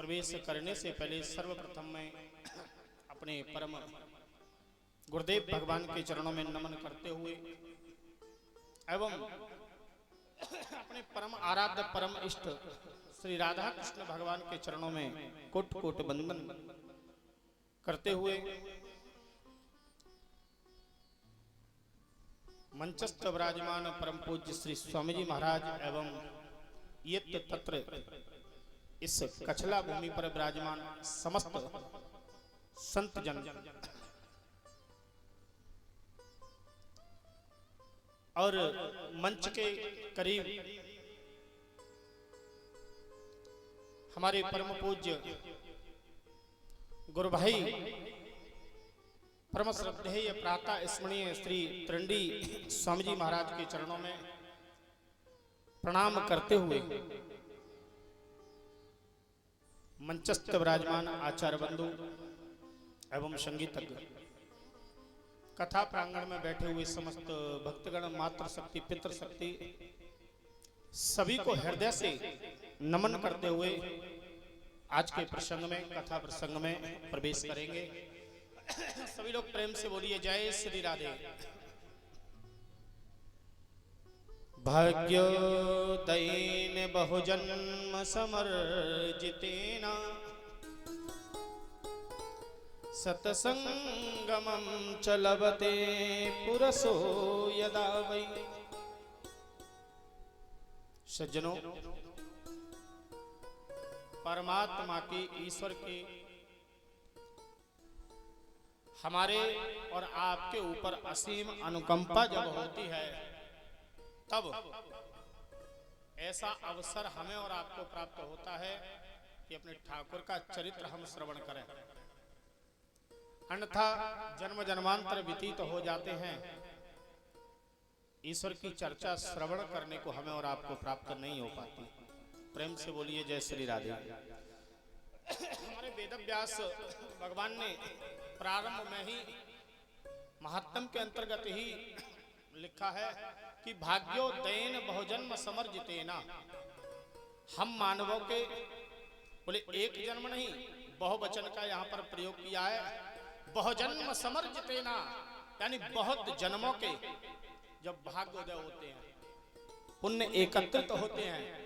प्रवेश करने से पहले सर्वप्रथम मैं अपने परम गुरुदेव भगवान के चरणों में नमन करते हुए एवं अपने परम आराध्य परम इष्ट श्री राधा कृष्ण भगवान के चरणों में कोट कोट वंदन करते हुए मंचस्थ विराजमान परम पूज्य श्री स्वामी जी महाराज एवं यत्र तत्र इस कछला भूमि पर विराजमान समस्त संत जन और मंच के करीब हमारे परम पूज्य गुरु भाई परम श्रद्धेय प्रातः स्मरणीय श्री त्रिंडी स्वामी जी महाराज के चरणों में प्रणाम करते हुए मंचस्थ विराजमान आचार्य बंधु एवं संगीतज्ञ कथा प्रांगण में बैठे हुए समस्त भक्तगण मातृ शक्ति पितृ शक्ति सभी को हृदय से नमन करते हुए आज के प्रसंग में कथा प्रसंग में प्रवेश करेंगे। सभी लोग प्रेम से बोलिए जय श्री राधे। भाग्योदयेन बहुजन्म समर्जितेन सत्संगमं च लभते पुरसो यदा वै। सज्जनों, परमात्मा की ईश्वर की हमारे और आपके ऊपर असीम अनुकंपा जब होती है तब ऐसा अवसर हमें और आपको प्राप्त होता है कि अपने ठाकुर का चरित्र हम श्रवण करें, अन्यथा जन्म जन्मांतर व्यतीत हो जाते हैं। ईश्वर की चर्चा श्रवण करने को हमें और आपको प्राप्त नहीं हो पाती। प्रेम से बोलिए जय श्री राधे। हमारे वेदव्यास भगवान ने प्रारंभ में ही महात्म के अंतर्गत ही लिखा है कि भाग्योदयेन बहुजन्म समर्जितेना। हम मानवों के बोले एक जन्म नहीं, बहुवचन का यहाँ पर प्रयोग किया है। बहुजन्म समर्जितेना यानी बहुत जन्मों के जब भाग्योदय होते हैं, पुण्य एकत्रित होते हैं,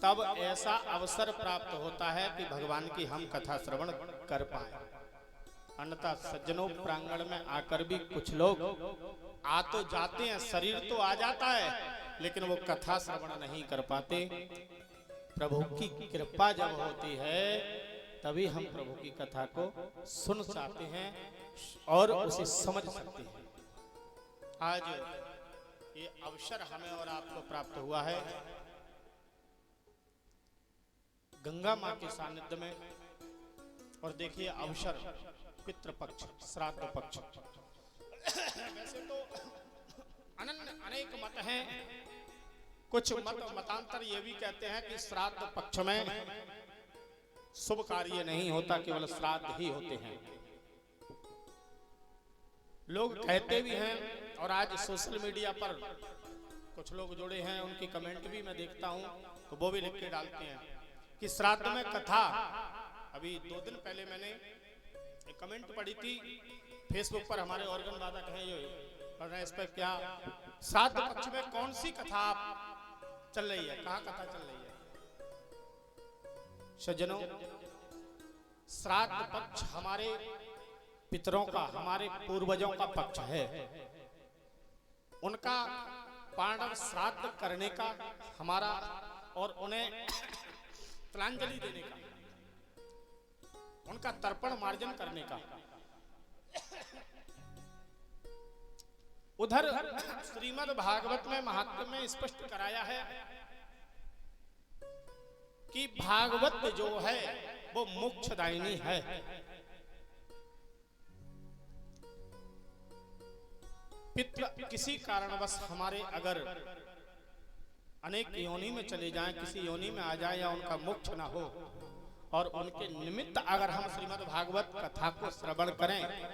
तब ऐसा अवसर प्राप्त होता है कि भगवान की हम कथा श्रवण कर पाए। अन्यथा सज्जनों, प्रांगण में आकर भी कुछ लोग आ तो जाते हैं, शरीर तो आ जाता है, लेकिन वो कथा श्रवण नहीं कर पाते। प्रभु की कृपा जब होती है तभी हम प्रभु की कथा को सुन सकते हैं और उसे समझ सकते हैं। आज ये अवसर हमें और आपको प्राप्त हुआ है गंगा मां के सानिध्य में। और देखिए अवसर पितृपक्ष, श्राद्ध पक्ष। वैसे तो अनन्य अनेक मत हैं। कुछ मतांतर ये भी कहते हैं कि श्राद्ध पक्ष में शुभ कार्य नहीं होता, केवल श्राद्ध ही होते हैं। लोग कहते भी हैं और आज सोशल मीडिया पर कुछ लोग जुड़े हैं, उनकी कमेंट भी मैं देखता हूं तो वो भी लिख के डालते हैं कि श्राद्ध में कथा। अभी 2 दिन पहले मैंने एक कमेंट पढ़ी थी फेसबुक पर, हमारे ऑर्गन वादक हैं ये पढ़ रहे हैं इस पर, क्या श्राद्ध पक्ष में कौन सी कथा चल रही है, कहाँ कथा चल रही है। सज्जनों, श्राद्ध पक्ष हमारे पितरों का, हमारे पूर्वजों का पक्ष है। उनका पांडव श्राद्ध करने का हमारा और उन्हें तिलांजलि देने का, उनका तर्पण मार्जन करने का। उधर श्रीमद् भागवत में महात्म्य में स्पष्ट कराया है कि भागवत जो है वो मोक्षदायिनी है। पितृ किसी कारणवश हमारे अगर अनेक योनि में चले जाएं, किसी योनि में आ जाएं या उनका मोक्ष ना हो, और उनके निमित्त अगर हम श्रीमद् भागवत कथा को श्रवण करें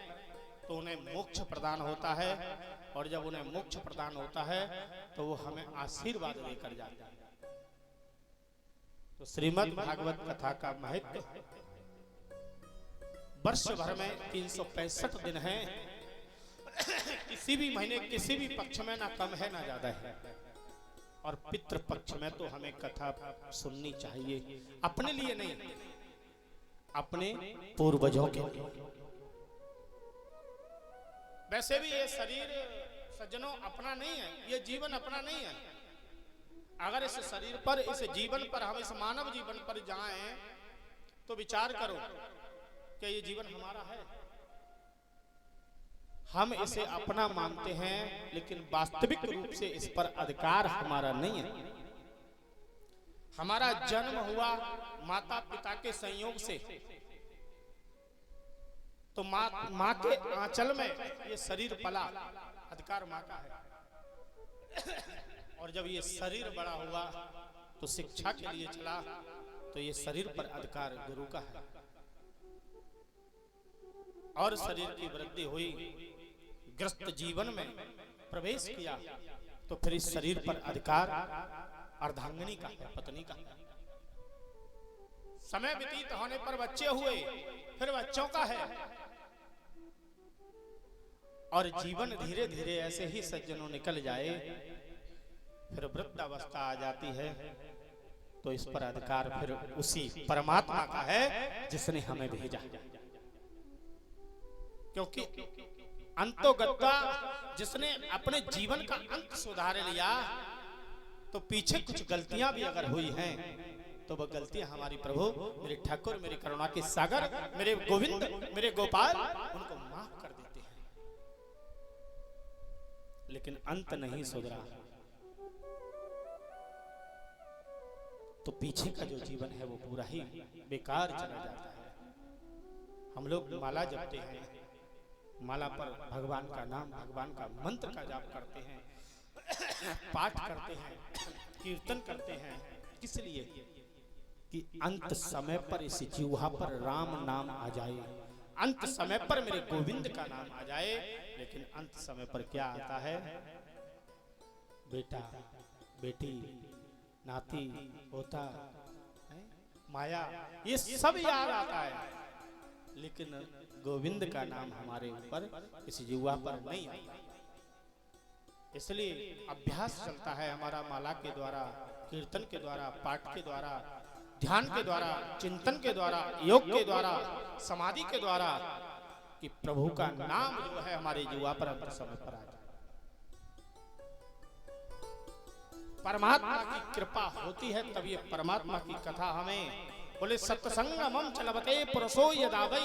तो उन्हें मोक्ष प्रदान होता है। और जब उन्हें मोक्ष प्रदान होता है तो वो हमें आशीर्वाद लेकर जाते हैं। तो श्रीमद् भागवत कथा का महत्व वर्ष भर में 365 दिन है। किसी भी महीने किसी भी पक्ष में ना कम है ना ज्यादा है। और पितृ पक्ष में तो हमें कथा सुननी चाहिए, अपने लिए नहीं, अपने पूर्वजों के लिए। वैसे भी ये शरीर सज्जनों अपना नहीं है, ये जीवन अपना नहीं है। अगर इस शरीर पर, इस जीवन पर, हम इस मानव जीवन पर जाएं तो विचार करो कि ये जीवन हमारा है। हम इसे अपना मानते हैं, लेकिन वास्तविक रूप से इस पर अधिकार हमारा नहीं है। हमारा जन्म हुआ माता पिता के संयोग से, तो माँ के आंचल में ये शरीर पला, अधिकार माँ का है। और जब ये शरीर बड़ा हुआ तो शिक्षा के लिए चला, तो ये शरीर पर अधिकार गुरु का है। और शरीर की वृद्धि हुई, ग्रस्त जीवन में प्रवेश किया, तो फिर इस शरीर पर अधिकार अर्धांगिनी का है, पत्नी का है। समय व्यतीत होने पर बच्चे हुए, फिर बच्चों का है। और जीवन धीरे धीरे ऐसे ही सज्जनों निकल जाए, फिर वृद्धावस्था आ जाती है, तो इस पर अधिकार फिर उसी परमात्मा का है जिसने हमें भेजा। क्योंकि अंतोगत्वा जिसने अपने जीवन का अंत सुधार लिया, तो पीछे कुछ गलतियां भी अगर हुई हैं, तो वह गलतियां हमारी प्रभु, मेरे ठाकुर, मेरे करुणा के सागर, मेरे गोविंद, मेरे गोपाल, उनको माफ कर देते हैं। लेकिन अंत नहीं सुधरा, तो पीछे का जो जीवन है वो पूरा ही बेकार चला जाता है। हम लोग माला जपते हैं, माला पर भगवान का नाम, भगवान का मंत्र का जाप करते हैं, पाठ करते हैं, कीर्तन करते हैं। किस लिए? कि अंत समय पर इस जीवा पर राम नाम आ जाए, अंत समय पर मेरे गोविंद का नाम आ जाए। लेकिन अंत समय पर क्या आता है? बेटा, बेटी, नाती, पोता, माया, ये सब याद आता है, लेकिन गोविंद का नाम हमारे ऊपर, इस युवा पर नहीं आता। इसलिए अभ्यास चलता है हमारा माला के द्वारा, कीर्तन के द्वारा, पाठ के द्वारा, ध्यान के द्वारा, चिंतन के द्वारा, योग के द्वारा, समाधि के द्वारा, कि प्रभु का नाम जो है हमारे युवा पर अंत समय पर आ जाए। परमात्मा की कृपा होती है, तब ये परमात्मा की कथा हमें बोले सत्संगमम चलवते पुरुषो यदा वै,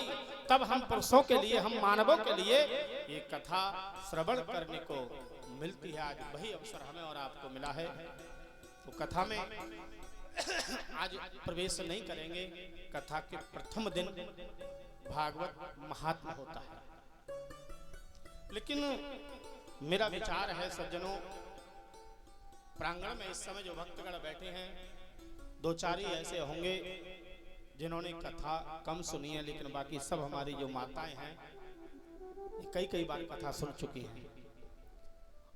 तब हम पुरुषों के लिए, हम मानवों के लिए ये कथा श्रवण करने को मिलती है। आज वही अवसर हमें और आपको मिला है। तो कथा में आज प्रवेश नहीं करेंगे। कथा के प्रथम दिन भागवत महात्मा होता है, लेकिन मेरा विचार है सज्जनों, प्रांगण में इस समय जो भक्तगण बैठे हैं, दो चार ही ऐसे होंगे जिन्होंने कथा कम सुनी है, लेकिन बाकी सब हमारी जो माताएं हैं कई कई बार कथा सुन चुकी हैं।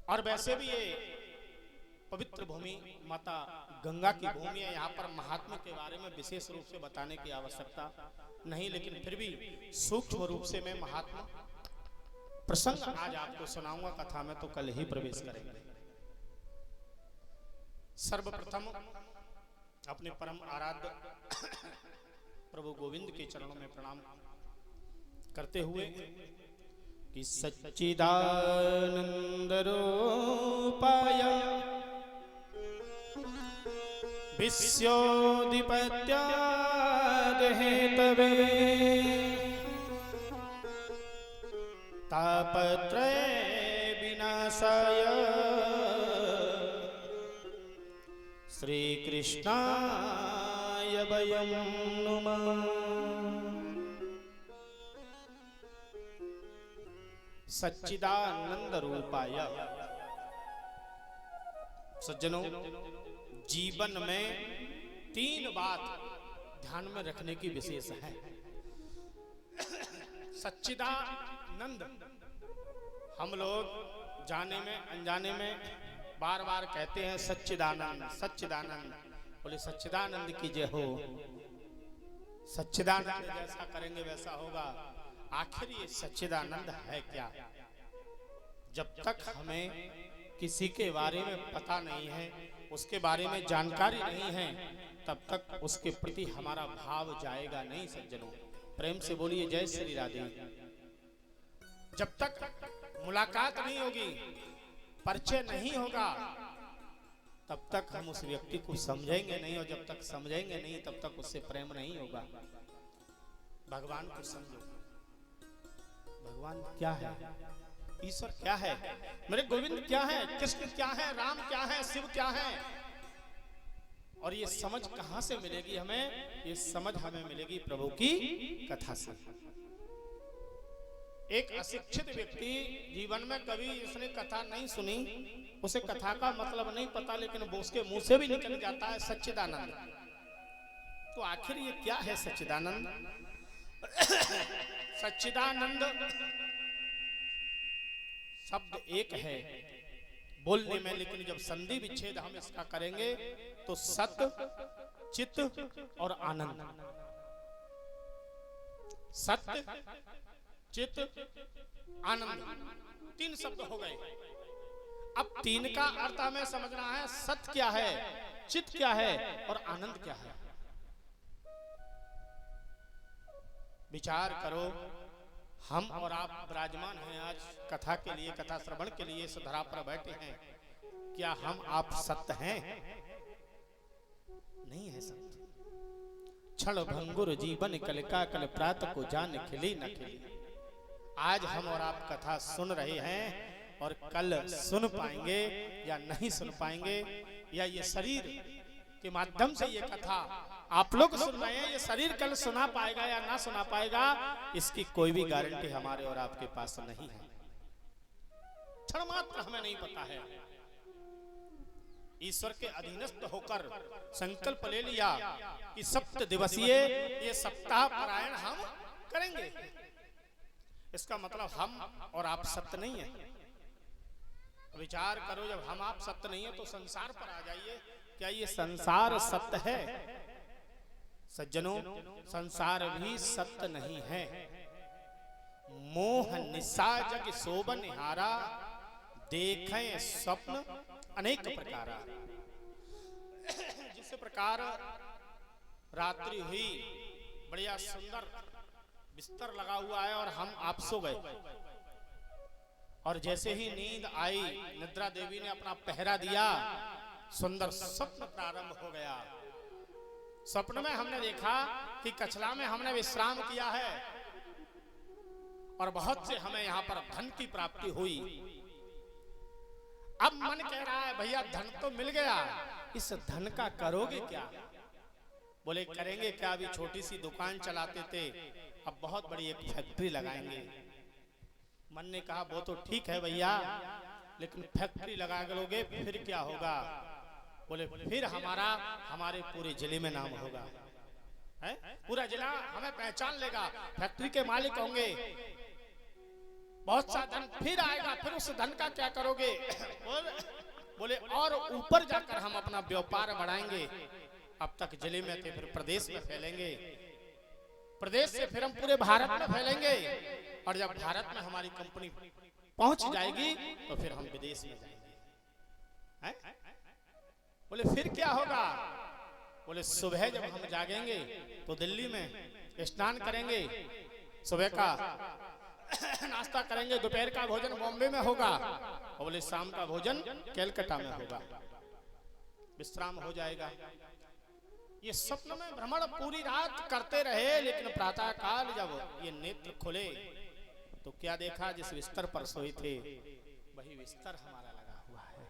और वैसे भी ये पवित्र भूमि माता गंगा की भूमि है, यहाँ पर महात्मा के बारे में विशेष रूप से बताने की आवश्यकता नहीं, लेकिन फिर भी सूक्ष्म रूप से मैं महात्मा प्रसंग आज आपको सुनाऊंगा कथा में, तो कल ही प्रवेश करेंगे। सर्वप्रथम अपने परम आराध्य प्रभु गोविंद के चरणों में प्रणाम करते हुए कि सच्चिदानंद रूपाय विश्वोदिपत्याद हेतवे तापत्रय विनाशाय श्री कृष्णाय वयं नुमः। सच्चिदानंद रूपाय। सज्जनों, जीवन में तीन बात ध्यान में रखने की विशेष है। सच्चिदानंद, हम लोग जाने में अनजाने में बार बार कहते हैं सच्चिदानंद सच्चिदानंद, बोले सच्चिदानंद की जय हो। सच्चिदानंद जैसा करेंगे वैसा होगा। आखिर ये सच्चिदानंद है क्या? जब तक हमें किसी के बारे में पता नहीं है, उसके बारे में जानकारी नहीं है, तब तक उसके प्रति हमारा भाव जाएगा नहीं सज्जनों। प्रेम से बोलिए जय श्री राधे। जब तक मुलाकात नहीं होगी, परिचय नहीं होगा, तब तक हम उस व्यक्ति को समझेंगे नहीं, और जब तक समझेंगे नहीं तब तक उससे प्रेम नहीं होगा। भगवान को समझो। भगवान क्या है? ईश्वर क्या है? मेरे गोविंद क्या है? कृष्ण क्या है? राम क्या है? शिव क्या है? और ये समझ कहां से मिलेगी हमें? ये समझ हमें मिलेगी प्रभु की कथा से। एक अशिक्षित व्यक्ति जीवन में कभी इसने कथा नहीं सुनी, उसे कथा का मतलब नहीं पता, लेकिन वो उसके मुंह से भी निकल जाता है सच्चिदानंद। तो आखिर ये क्या है सच्चिदानंद? सच्चिदानंद शब्द एक है बोलने में, लेकिन जब संधि विच्छेद हम इसका करेंगे तो सत, चित और आनंद। सत्य, चित, आनंद, तीन शब्द हो गए। अब तीन का अर्थ हमें समझना है। सत्य क्या है, चित क्या है और आनंद क्या है? विचार करो। हम और आप विराजमान हैं आज कथा के लिए, कथा श्रवण के लिए इस धरा पर बैठे हैं। क्या हम आप सत्य हैं? नहीं है सत्य। क्षण भंगुर जीवन कलिका कल प्रात को जान खिली न खिली। आज हम और आप कथा सुन रहे हैं और कल सुन पाएंगे या नहीं सुन पाएंगे, या ये शरीर के माध्यम से ये कथा आप लोग सुन रहे हैं, ये शरीर कल सुना पाएगा या ना सुना पाएगा, इसकी कोई भी गारंटी हमारे और आपके पास नहीं है। क्षण मात्र हमें नहीं पता है। ईश्वर के अधीनस्थ होकर संकल्प ले लिया कि 7 दिवसीय ये सप्ताह पारायण हम करेंगे। इसका मतलब हम और आप सत्य नहीं है। विचार करो, जब हम आप सत्य नहीं है तो संसार पर आ जाइए। क्या ये संसार सत्य है? सज्जनों, संसार भी सत्य नहीं है। मोह निशा जग शोभन हारा, देखें स्वप्न अनेक प्रकार। जिस प्रकार रात्रि हुई, बढ़िया सुंदर बिस्तर लगा हुआ है और हम आप सो गए, और जैसे ही नींद आई, निद्रा देवी ने अपना पहरा दिया, सुंदर स्वप्न प्रारंभ हो गया। स्वप्न में हमने देखा कि कछला में हमने विश्राम किया है और बहुत से हमें यहाँ पर धन की प्राप्ति हुई। अब मन कह रहा है भैया धन तो मिल गया, इस धन का करोगे क्या? बोले करेंगे क्या, अभी छोटी सी दुकान चलाते थे, अब बहुत बड़ी एक फैक्ट्री लगाएंगे। मन ने कहा वो तो ठीक है भैया, लेकिन फैक्ट्री लगा लोगे फिर क्या होगा? बोले फिर हमारे पूरे जिले में नाम होगा, है? पूरा जिला हमें पहचान लेगा, फैक्ट्री के मालिक होंगे, बहुत सा धन फिर आएगा, फिर उस धन का क्या करोगे? बोले और ऊपर जाकर हम अपना व्यापार बढ़ाएंगे। अब तक जिले में थे, फिर प्रदेश में फैलेंगे, प्रदेश से फिर हम पूरे भारत में फैलेंगे, और जब भारत में हमारी कंपनी पहुंच जाएगी तो फिर हम विदेश में जाएंगे। है? बोले फिर क्या होगा? बोले सुबह जब हम जागेंगे तो दिल्ली में स्नान करेंगे, सुबह का नाश्ता करेंगे, दोपहर का भोजन बॉम्बे में होगा, और बोले शाम का भोजन कलकत्ता में होगा, विश्राम हो जाएगा। ये स्वप्न में भ्रमण पूरी रात करते रहे, लेकिन प्रातः काल जब ये नेत्र खुले तो क्या देखा? जिस बिस्तर पर सोए थे वही बिस्तर हमारा लगा हुआ है।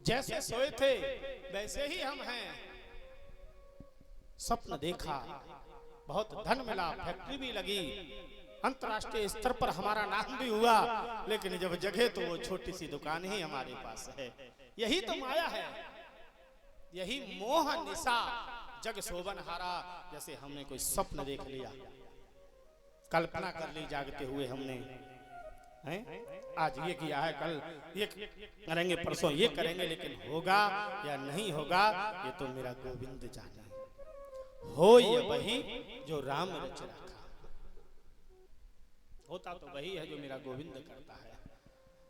जैसे सोए थे वैसे ही हम हैं। स्वप्न देखा, बहुत धन मिला, फैक्ट्री भी लगी, अंतरराष्ट्रीय स्तर पर हमारा नाम भी हुआ, लेकिन जब जगह तो वो छोटी सी दुकान ही हमारे पास है। यही तो माया है, यही मोह निशा जग शोभन हारा। जैसे हमने कोई स्वप्न देख लिया, कल्पना कर ली जागते हुए हमने, हैं? आज ये किया है, कल ये करेंगे, परसों ये करेंगे, लेकिन होगा या नहीं होगा ये तो मेरा गोविंद जाने। हो ये वही जो राम रच रखा, होता तो वही है जो मेरा गोविंद करता है।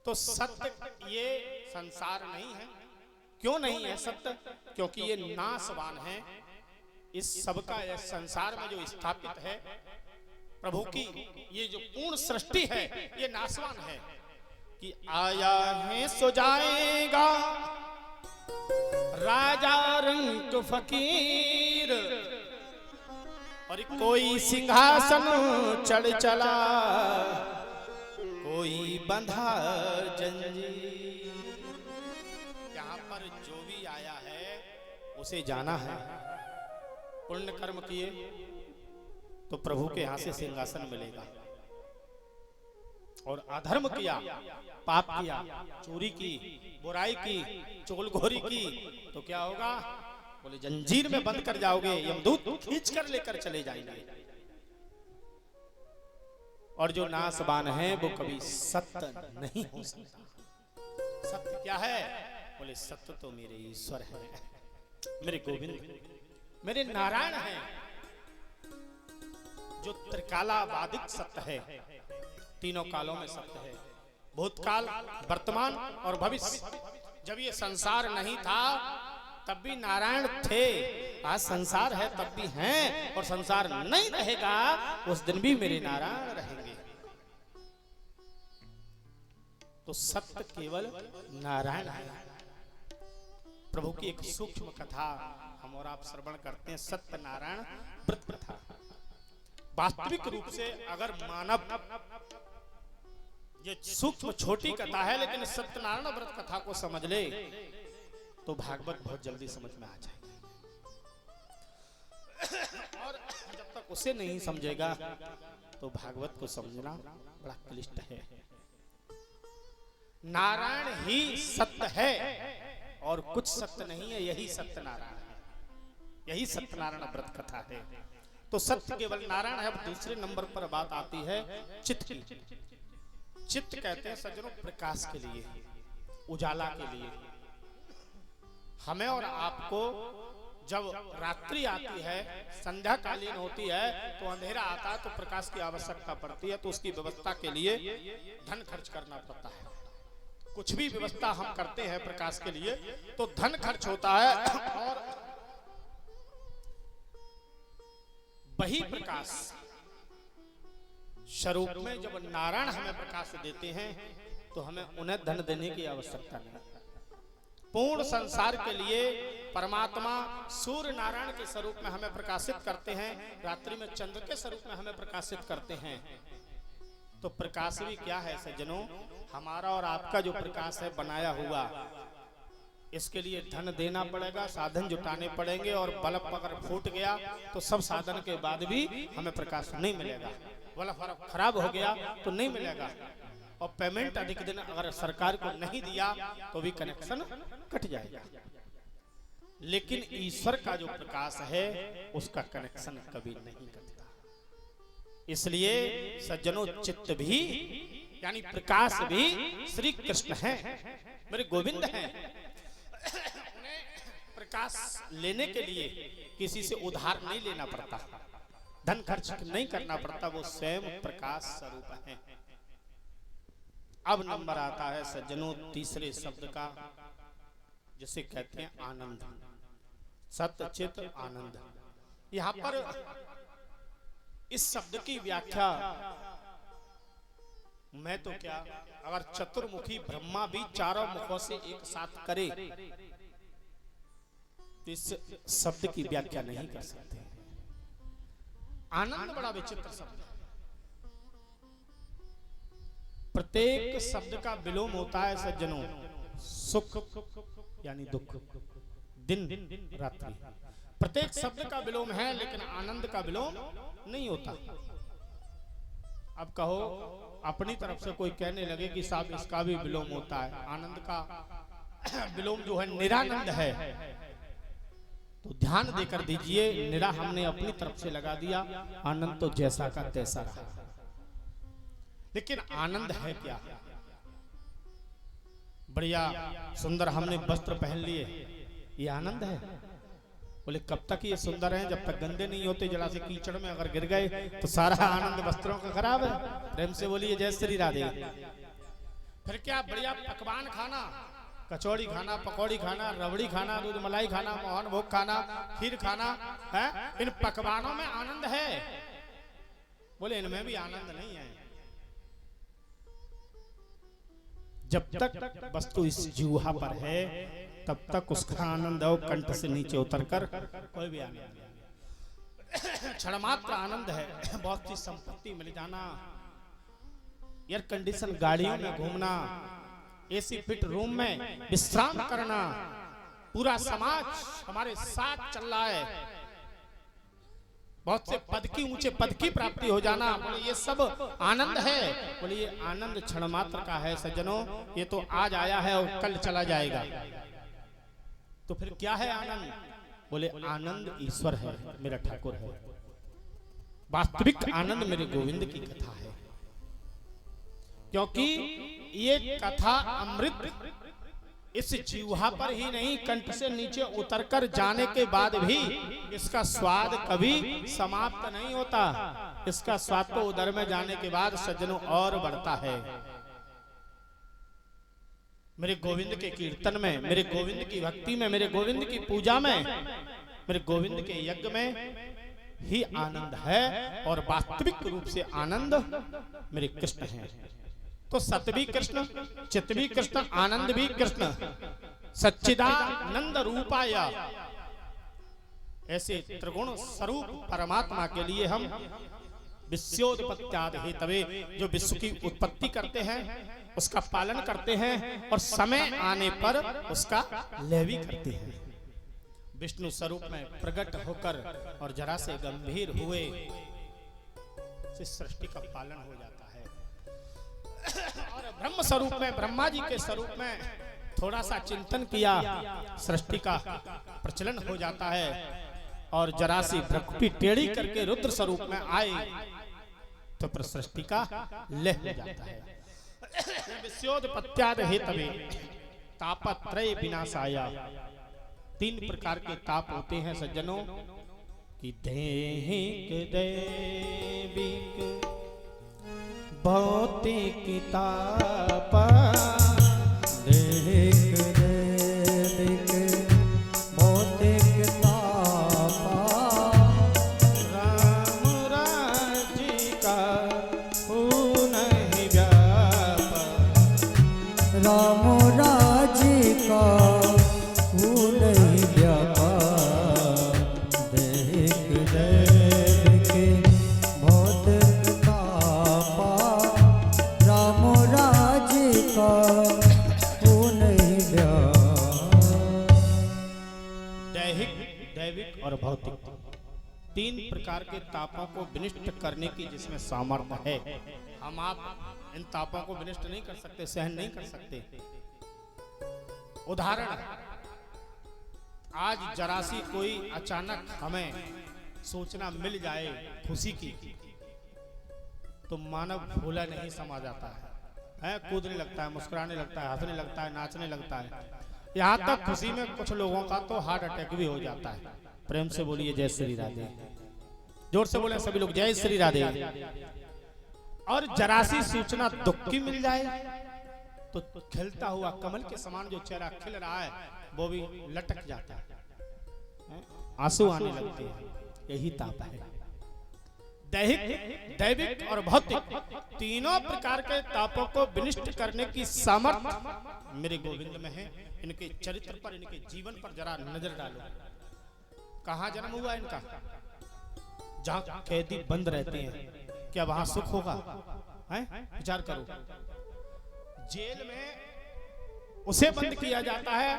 तो सत्य ये संसार नहीं है। क्यों नहीं है सत्य? क्योंकि ये नाशवान है। इस सबका इस संसार में जो स्थापित है प्रभु की ये जो पूर्ण सृष्टि है ये नाशवान है। कि आया है सो जाएगा राजा रंग फकीर, और कोई सिंहासन चढ़ चला, कोई बंधा जंजीर। यहाँ पर जो भी आया है उसे जाना है। पुण्य कर्म किए तो प्रभु के यहां से सिंहासन मिलेगा, और अधर्म किया, पाप किया, चोरी की, बुराई की, चुगलखोरी की, तो क्या होगा? बोले जंजीर में बंद कर जाओगे, यमदूत खींच कर लेकर चले जाएंगे। और जो नाशवान है वो कभी सत्य नहीं हो सकता। सत्य क्या है? बोले सत्य तो मेरे ईश्वर है, मेरे गोविंद, मेरे नारायण हैं, जो त्रिकालाबाधिक सत्य है, तीनों कालों में सत्य है, भूतकाल, वर्तमान और भविष्य। जब ये संसार नहीं था तब भी नारायण थे, आज संसार है तब भी हैं, और संसार नहीं रहेगा उस दिन भी मेरे नारायण रहेंगे। तो सत्य केवल नारायण है। प्रभु की एक सूक्ष्म कथा हम और आप श्रवण करते हैं, सत्यनारायण व्रत कथा। वास्तविक रूप से अगर मानव, ये सूक्ष्म छोटी कथा है, लेकिन सत्यनारायण व्रत कथा को समझ ले तो भागवत बहुत जल्दी समझ में आ जाएगा। और जब तक उसे नहीं समझेगा तो भागवत को समझना बड़ा क्लिष्ट है। नारायण ही सत्य है और कुछ सत्य नहीं है, यही सत्यनारायण है, यही सत्यनारायण व्रत कथा है। तो सत्य केवल नारायण है। दूसरे नंबर पर बात आती है चित्त की। चित्त कहते हैं सज्जनों प्रकाश के लिए, उजाला के लिए। हमें और आपको जब रात्रि आती है, संध्या कालीन होती है, तो अंधेरा आता है, तो प्रकाश की आवश्यकता पड़ती है। तो उसकी व्यवस्था के लिए धन खर्च करना पड़ता है। कुछ भी व्यवस्था हम करते हैं प्रकाश के लिए तो धन खर्च होता है, और वही प्रकाश स्वरूप में जब नारायण हमें प्रकाश देते हैं तो हमें उन्हें धन देने की आवश्यकता नहीं। पूर्ण संसार के लिए परमात्मा सूर्य नारायण के स्वरूप में हमें प्रकाशित करते हैं, रात्रि में चंद्र के स्वरूप में हमें प्रकाशित करते हैं। तो प्रकाश भी क्या है सज्जनों? हमारा और आपका जो प्रकाश है बनाया हुआ, इसके लिए धन देना पड़ेगा, साधन जुटाने पड़ेंगे, और बल्ब अगर फूट गया तो सब साधन के बाद भी हमें प्रकाश नहीं मिलेगा। बल्ब खराब हो गया तो नहीं मिलेगा, और पेमेंट अधिक दिन अगर सरकार को नहीं दिया तो भी कनेक्शन कट जाएगा। लेकिन ईश्वर का जो प्रकाश है उसका कनेक्शन कभी नहीं कटता। इसलिए सज्जनों चित्त भी यानी प्रकाश भी श्री कृष्ण है, मेरे गोविंद हैं। प्रकाश लेने के लिए किसी से उधार नहीं लेना पड़ता, धन खर्च नहीं करना पड़ता, वो स्वयं प्रकाश स्वरूप है। अब नंबर आता है सज्जनों तीसरे शब्द का, जिसे कहते हैं आनंद। सत्य चित आनंद। यहां पर इस शब्द की व्याख्या मैं तो क्या, अगर चतुर्मुखी ब्रह्मा भी चारों मुखों से एक साथ करे तो इस शब्द की व्याख्या नहीं कर सकते। आनंद बड़ा विचित्र शब्द है। प्रत्येक शब्द का विलोम होता है सज्जनों, सुख यानी दुख, दिन रात्रि। प्रत्येक शब्द का विलोम है, लेकिन आनंद का विलोम नहीं होता। अब कहो अपनी तरफ से कोई कहने लगे कि साहब इसका भी विलोम होता है, आनंद का विलोम जो है निरानंद है, तो ध्यान देकर दीजिए, निरा हमने अपनी तरफ से लगा दिया, आनंद तो जैसा का तैसा रहा। लेकिन आनंद है क्या? बढ़िया सुंदर हमने वस्त्र पहन लिए, ये आनंद है? बोले कब तक ये सुंदर हैं? जब तक गंदे नहीं होते, जरा से कीचड़ में अगर गिर गए तो सारा आनंद वस्त्रों का खराब है। प्रेम से बोलिए जय श्री राधे। फिर क्या बढ़िया पकवान खाना, कचौड़ी खाना, पकौड़ी खाना, रबड़ी खाना, दूध मलाई खाना, मोहन भोग खाना, खीर खाना है, इन पकवानों में आनंद है? बोले इनमें भी आनंद नहीं है। जब तक वस्तु इस जीवा पर है तब तक उसका आनंद है, कंठ से नीचे उतरकर कोई भी आनंद नहीं। क्षणमात्र आनंद है, बहुत सी संपत्ति मिल जाना, एयर कंडीशन गाड़ियों में घूमना, एसी फिट रूम में विश्राम करना, पूरा समाज हमारे साथ चल रहा है, बहुत से पद की ऊंचे पद की प्राप्ति हो जाना, बोले ये सब आनंद है? बोले ये आनंद क्षण मात्र का है सज्जनों, ये तो आज आया है और कल चला जाएगा। तो फिर क्या है आनंद? बोले आनंद ईश्वर है, मेरा ठाकुर है। वास्तविक आनंद मेरे गोविंद की कथा है, क्योंकि ये कथा अमृत इस जीवा पर ही नहीं, कंठ से नीचे उतरकर जाने के बाद भी इसका स्वाद कभी समाप्त नहीं होता। इसका स्वाद तो उदर में जाने के बाद सज्जनों और बढ़ता है। मेरे गोविंद के कीर्तन में, मेरे गोविंद की भक्ति में, मेरे गोविंद की पूजा में, मेरे गोविंद के यज्ञ में ही आनंद है। और वास्तविक रूप से आनंद मेरे कृष्ण हैं। तो सत भी कृष्ण, चित भी कृष्ण, आनंद भी कृष्ण, सच्चिदानंद रूपाय, ऐसे त्रिगुण स्वरूप परमात्मा के लिए हम विश्वोत्पत्त्यादि हेतवे, जो विश्व की उत्पत्ति करते हैं उसका पालन करते हैं और समय आने पर उसका लय भी करते हैं। विष्णु स्वरूप में प्रकट होकर और जरा से गंभीर हुए से सृष्टि का पालन हो जाता है। और ब्रह्म स्वरूप में, ब्रह्मा जी के स्वरूप में थोड़ा सा चिंतन किया, सृष्टि का प्रचलन हो जाता है। और जरा सी भ्रकुटी टेढ़ी करके रुद्र स्वरूप में आए तो फिर सृष्टि का लय हो जाता है। विश्वोत्पत्त्यादि हेतवे तापत्रय विनाशाय, तीन प्रकार के ताप होते हैं सज्जनों कि दैहिक, दैविक, भौतिक ताप। दैहिक, दैविक, भौतिक ताप। राम राज्य का पुनः व्याप, राम राज्य का पुनः व्याप। दैहिक, दैविक, भौतिक ताप। राम राज्य का पुनः व्याप। दैहिक, दैविक और भौतिक, तीन प्रकार के तापों को विनिष्ट करने की जिसमें सामर्थ्य है। हम आप इन तापों को विनिष्ट नहीं कर सकते, सहन नहीं कर सकते। उदाहरण, आज जरा सी कोई अचानक हमें सूचना मिल जाए खुशी की तो मानव भूला नहीं समा जाता है, कूदने लगता है, मुस्कुराने लगता है, हंसने लगता है, नाचने लगता है। यहाँ तक खुशी में कुछ लोगों का तो हार्ट अटैक भी हो जाता है। प्रेम से बोलिए जय श्री राधे, जोर से बोले सभी लोग जय श्री राधे। और जरा सी सूचना दुख की मिल जाए तो खिलता हुआ कमल के समान जो चेहरा खिल रहा है वो भी लटक जाता है, आंसू आने लगते हैं। यही ताप है। दैहिक, दैविक और भौतिक, तीनों प्रकार के तापों को विनिष्ट करने की सामर्थ्य मेरे गोविंद में है। इनके चरित्र पर, इनके जीवन पर जरा नजर डालो। कहाँ जन्म हुआ इनका? जहाँ कैदी बंद रहते हैं, क्या वहां सुख होगा? विचार करो। जेल में उसे बंद किया जाता है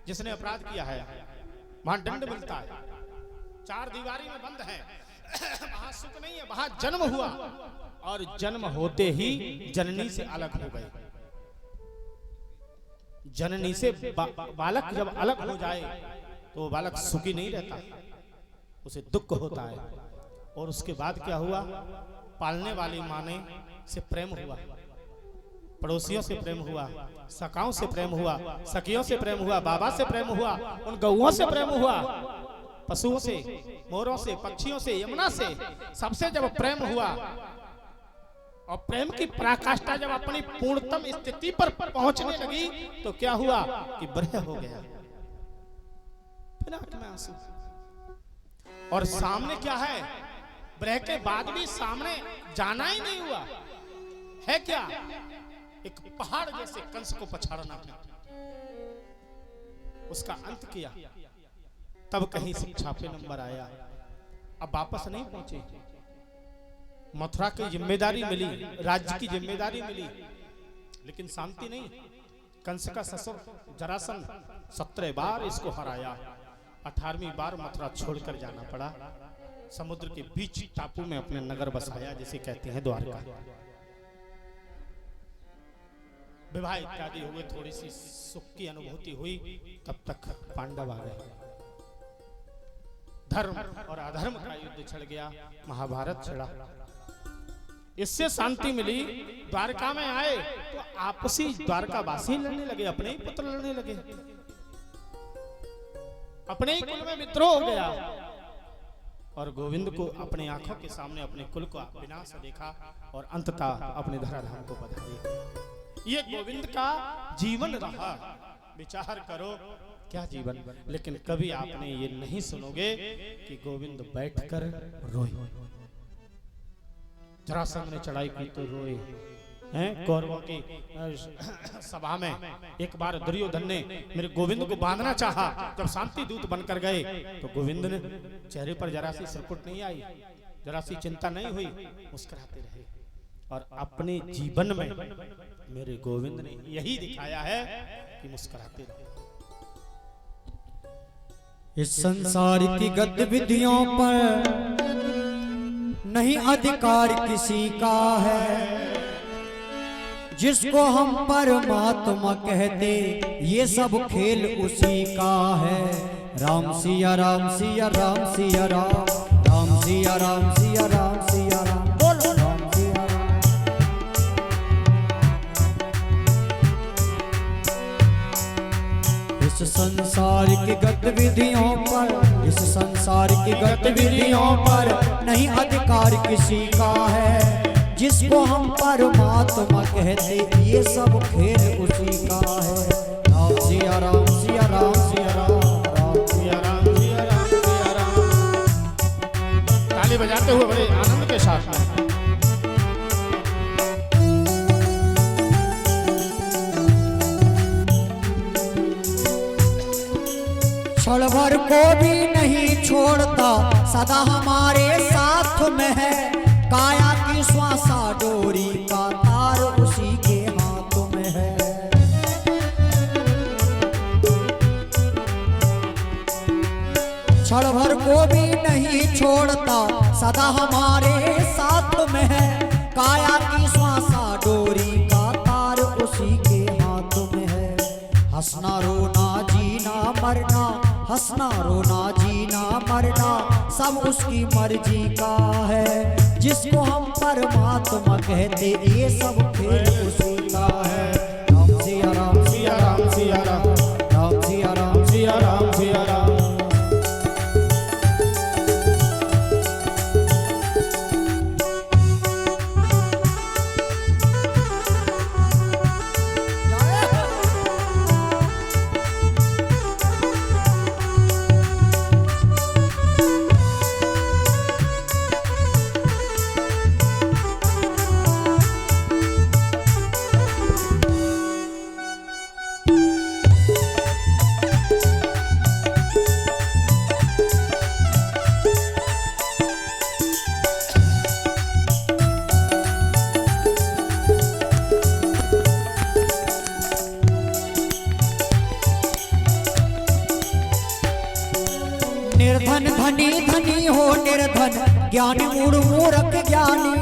जिसने अपराध किया है, वहां दंड मिलता है। चार दीवारी में बंद है, वहां सुख नहीं है, वहां जन्म हुआ और जन्म होते ही जननी से अलग हो गए। जननी से बालक जब अलग हो जाए तो वो बालक सुखी नहीं रहता, उसे दुख होता है। और उसके बाद क्या हुआ? पालने वाली माने से प्रेम हुआ, पड़ोसियों से प्रेम हुआ, सखाओं से प्रेम हुआ, सखियों से प्रेम हुआ, बाबा से प्रेम हुआ, उन गौओं से प्रेम हुआ, पशुओं से, मोरों से, पक्षियों से, यमुना से, सबसे जब प्रेम हुआ और प्रेम की पराकाष्ठा जब अपनी पूर्णतम स्थिति पर पहुंचने लगी तो क्या हुआ कि ब्रह हो गया, फिर आंख में आंसू। और सामने क्या है, ब्रह के बाद भी सामने जाना ही नहीं हुआ है, क्या एक पहाड़ जैसे कंस को पछाड़ना है, उसका अंत किया। तब कहीं से छापे नंबर आया, अब वापस नहीं पहुंचे। मथुरा की जिम्मेदारी मिली, राज्य की जिम्मेदारी मिली, लेकिन शांति नहीं। कंस का ससुर जरासंध 17 बार इसको हराया, 18वीं बार मथुरा छोड़कर जाना पड़ा। समुद्र के बीच टापू में अपने नगर बसाया, जिसे कहते हैं द्वारका। विवाह इत्यादि हुए, थोड़ी सी सुख की अनुभूति हुई, तब तक पांडव आ गए। धर्म और अधर्म का युद्ध छिड़ गया, महाभारत छिड़ा। इससे शांति मिली। द्वारका में आए तो आपसी द्वारकावासी लड़ने लगे, अपने ही पुत्र लड़ने लगे, अपने ही कुल में विद्रोह हो गया। और गोविंद को अपने आंखों के सामने अपने कुल का विनाश देखा और अंततः अपने धराधाम को पधारे। ये गोविंद का जीवन रहा। विचार करो क्या जीवन। लेकिन कभी आपने ये नहीं सुनोगे कि गोविंद बैठकर रोए। जरासंध ने चढ़ाई की तो रोए हैं। कौरवों की सभा में एक बार दुर्योधन ने मेरे गोविंद को बांधना चाहा, जब शांति दूत बनकर गए तो गोविंद ने चेहरे पर जरा सी सरकुट नहीं आई, जरा सी चिंता नहीं हुई, मुस्कुराते रहे। और अपने जीवन में मेरे गोविंद ने यही दिखाया है कि मुस्कुराते रहे। इस संसार की गतिविधियों पर नहीं अधिकार किसी का है, जिसको हम परमात्मा कहते ये सब खेल उसी का है। राम सिया राम सिया राम सिया राम, राम सिया राम सिया राम सिया राम, बोलो राम सिया राम। इस संसार की गतिविधियों पर, इस संसार की गतिविधियों पर नहीं अधिकार किसी का है, जिसको हम परमात्मा कहते ये सब खेल उसी का है। राम सिया राम सिया राम सिया राम, राम सिया राम सिया राम सिया राम। ताली बजाते हुए बड़े आनंद के साथ में। क्षण भर को भी नहीं छोड़ता, सदा हमारे साथ में है। काया की श्वासा डोरी का तार उसी के हाथों में है। क्षण भर को भी नहीं छोड़ता, सदा हमारे साथ में है। काया की श्वासा डोरी का तार उसी के हाथों में है। हंसना रोना जीना मरना, हंसना रोना जीना मरना सब उसकी मर्जी का है। जिसको हम परमात्मा कहते ये सब खेल उसी का है। राम सिया राम सिया राम सिया राम, राम सिया राम सिया राम सिया राम। निर्धन धनी धनी हो निर्धन, ज्ञानी मूढ़ मूर्ख ज्ञानी।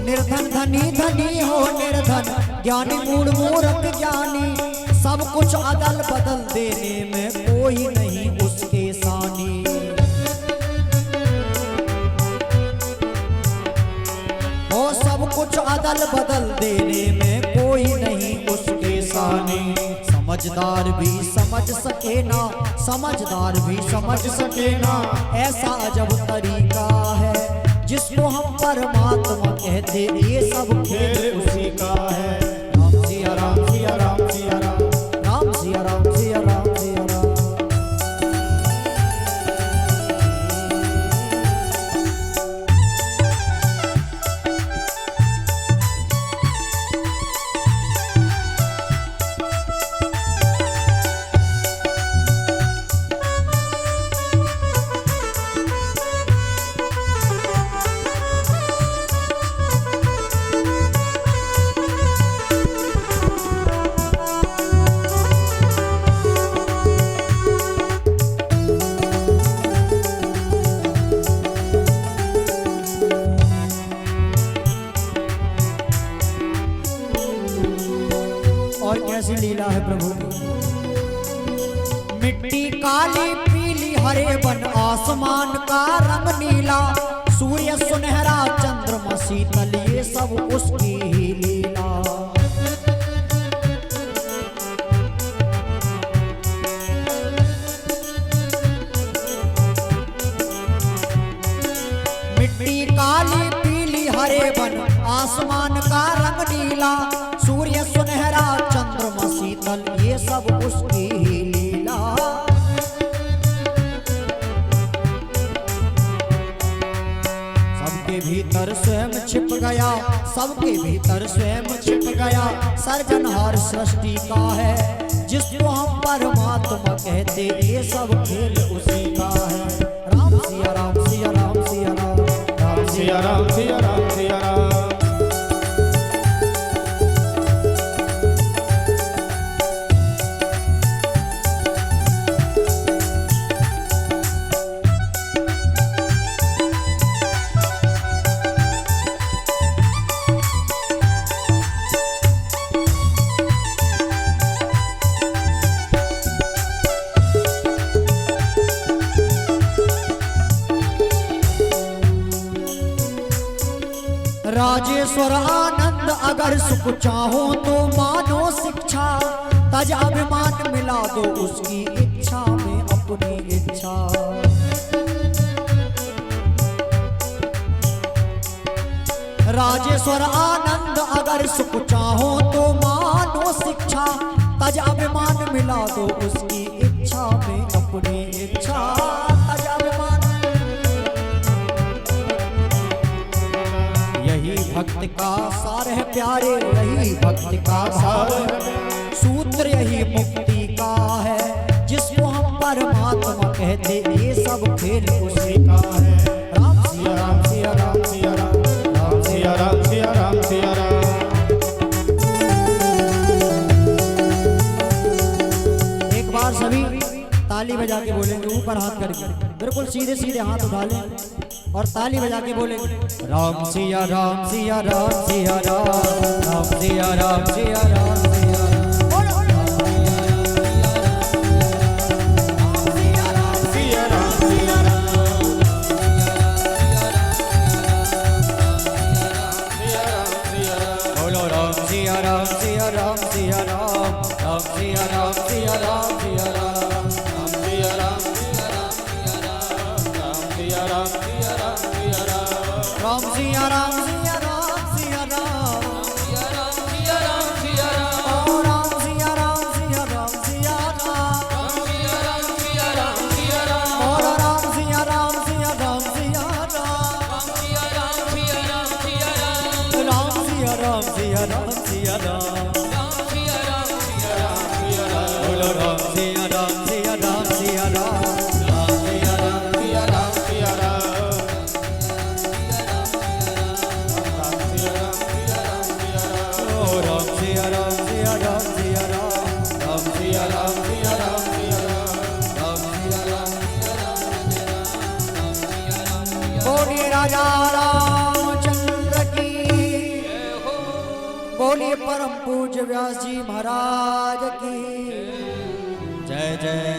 निर्धन धनी धनी हो निर्धन, ज्ञानी मूढ़ मूर्ख ज्ञानी। सब कुछ अदल बदल देने में कोई नहीं उसके सानी। ओ अदल बदल देने में कोई नहीं उसके सानी। समझदार भी समझ सके ना, समझदार भी समझ सके ना, ऐसा अजब तरीका है जिसको हम परमात्मा कहते, ये सब खेल उसी का है। राम सिया राम सिया राम सिया राम, राम सिया राम सिया राम सिया राम। और कैसी लीला है प्रभु की। मिट्टी काली पीली हरे बन आसमान का रंग नीला, सूर्य सुनहरा चंद्रमा शीतल, ये सब उसकी ही लीला। मिट्टी काली पीली हरे बन आसमान का रंग नीला, सूर्य सुनहरा चंद्रमा शीतल, ये सब उसकी ही लीला। सबके भीतर स्वयं छिप गया, सबके भीतर स्वयं छिप गया, सर्जनहार सृष्टि का है जिसको हम परमात्मा कहते, ये सब खेल उसी का है। राम सिया राम सिया राम सिया राम, राम सिया राम सिया राम सिया राम। राजेश्वर आनंद अगर सुख चाहो तो मानो शिक्षा, तज अभिमान मिला दो उसकी इच्छा में अपनी इच्छा। राजेश्वर आनंद अगर सुख चाहो तो मानो शिक्षा, तज अभिमान मिला दो उसकी इच्छा में अपनी इच्छा। तज अभिमान, यही भक्त का सार है प्यारे, यही भक्त का सार है, सूत्र यही मुक्ति का है जिसको हम परमात्मा कहते, ये सब खेल उसी का है। राम सिया राम सिया राम सिया राम, राम सिया राम सिया राम सिया राम। एक बार सभी ताली बजा के बोलेंगे, ऊपर हाथ करके, बिल्कुल सीधे सीधे हाथ उठा लें और ताली बजा के बोलेंगे, राम सिया राम सिया राम सिया राम, राम सिया राम सिया राम सिया राम। बोलो राम सिया राम सिया राम सिया राम, राम सिया राम सिया राम सिया राम, राम सिया राम सिया राम सिया राम, राम सिया राम सिया राम सिया राम, राम सिया राम सिया राम सिया राम, राम सिया राम सिया राम सिया राम, राम सिया राम सिया राम सिया राम, राम सिया राम सिया राम सिया राम, बोलो राम सिया राम सिया राम सिया राम, राम सिया राम सिया राम सिया राम, ओ राम सिया राम सिया राम सिया राम, राम सिया राम सिया राम सिया राम, राम सिया राम सिया राम। बोलिए राजा रामचंद्र की, बोलिए परम पूज्य व्यास जी महाराज की जय जय।